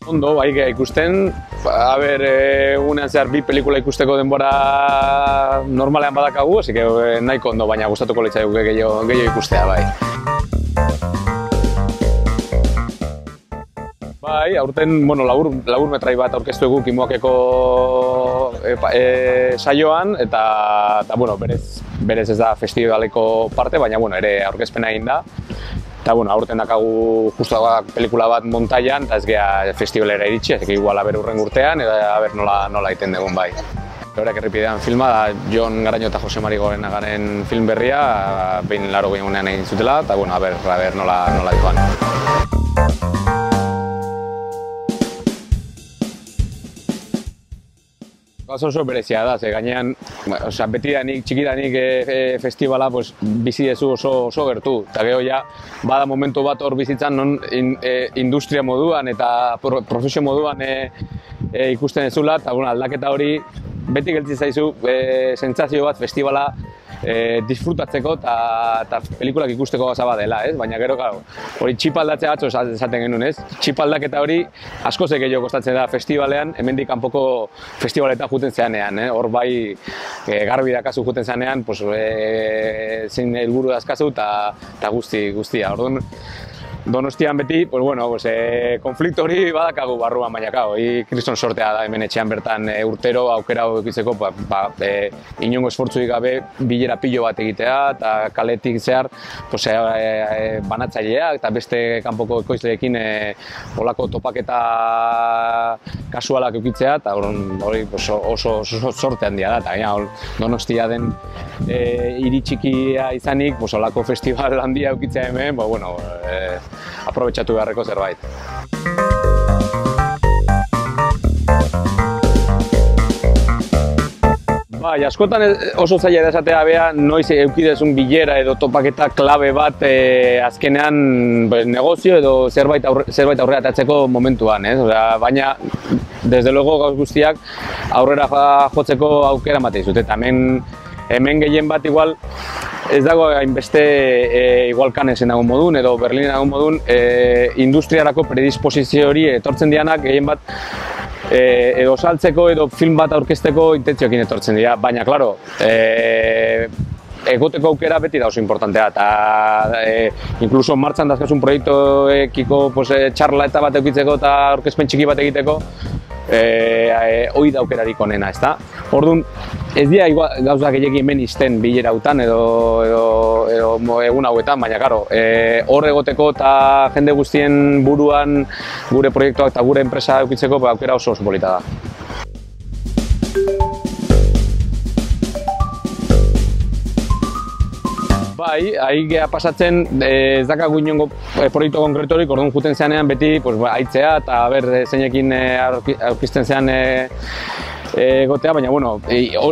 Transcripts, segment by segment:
Ondo, bai ikusten, egunean zehar bi pelikula ikusteko denbora normalean badakagu, así que nahiko ondo, baina gustatuko litzaigu gehiago ikustea, bai. Bai, aurten, labur metrai bat aurkeztu egu Kimoakeko saioan, eta berez ez da festivaleko parte, baina ere aurkezpena egin da. Eta aurten dakagu justu pelikula bat montaian, eta ez geha festivalera iritsi, ez igual urren urtean, eta nola egiten dugun bai. Horrek errepidean filma da Jon Garaño eta Jose Mari Gorenagaren film berria, behin 80ean egin zutela, eta nola dihoan. Oso berezia da, gainean betidanik, txikidanik festivala bizi dezu oso gertu. Eta gero bada momentu bat hor bizitzan non industria moduan eta profesio moduan ikusten ezula, eta aldaketa hori beti geltzi zaizu sentsazio bat festivala disfrutatzeko eta pelikulak ikusteko gauza bat dela, baina gero hori txipaldatzea batzu esaten genuen, txipaldaketa hori asko gehiago kostatzen da festivalean, hemendik kanpoko festivaletan juten zeanean, hor bai garbi dakazu juten zeanean, zein helburu dazkazu eta guztia. Orduan, Donostian beti, konflikto hori badakagu barruan, baina kriston sortea da hemen etxean bertan urtero aukera edukitzeko inongo esfortzurik gabe bilera pilo bat egitea eta kaletik zehar banatzaileak eta beste kanpoko ekoizleekin olako topaketa kasualak edukitzea eta hori oso sorte handia da eta Donostia den hiri txikia izanik olako festival handia edukitzea hemen, aprobetxatu beharreko zerbait. Bai, askotan oso zaila da esatea bea noiz eukidezun bilera edo topaketa klabe bat azkenean negozio edo zerbait aurrera atatzeko momentuan, baina desde luego gauz guztiak aurrera jotzeko aukera ematen dizute eta hemen gehien bat igual ez dago hainbeste igual Cannesen dagoen modun edo Berlinen dagoen modun industriarako predisposizio hori etortzen dianak gehien bat edo saltzeko edo film bat aurkezteko intentzioekin etortzen dira, baina claro, egoteko aukera beti da oso importantea eta inkluso martxan dazkazun proiektuekiko txarla eta bat eukitzeko eta aurkezpen txiki bat egiteko hoi da aukerarik onena, ezta? Orduan, ez dira gauza gehiagin hemen izten bilera hautan edo egun hauetan, baina hor egoteko eta jende guztien buruan gure proiektuak eta gure enpresa eukitzeko aukera oso polita da. Bai, ahi geha pasatzen ez dakagu inongo proiektu konkretorik, orduan juten zeanean beti aitzea eta zeinekin aurkizten zean egotea, baina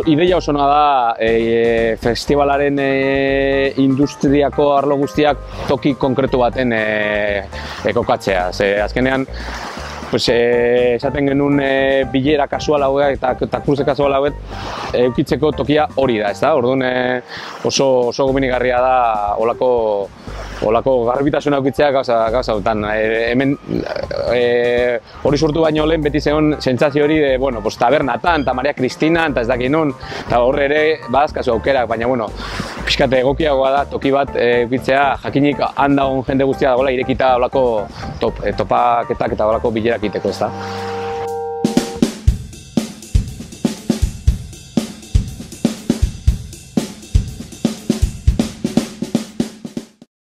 ideia oso noa da festivalaren industriako arlo guztiak toki konkretu baten kokatzea. Azkenean, esaten genuen bilera kasual hauek eta kurse kasual hauek eukitzeko tokia hori da, ezta? Orduan oso gomenigarria da olako garbitasuna eukitzea gauza hauetan. Hemen hori sortu baino lehen beti zegoen sentsazio hori tabernatan eta Maria Cristina eta ez dakit nun eta horre ere badazkazu aukerak, baina pixkate egokiagoa da toki bat eukitzea jakinik handagon jende guztia dagoela irekita olako topaketak eta olako bilerak egiteko, ezta?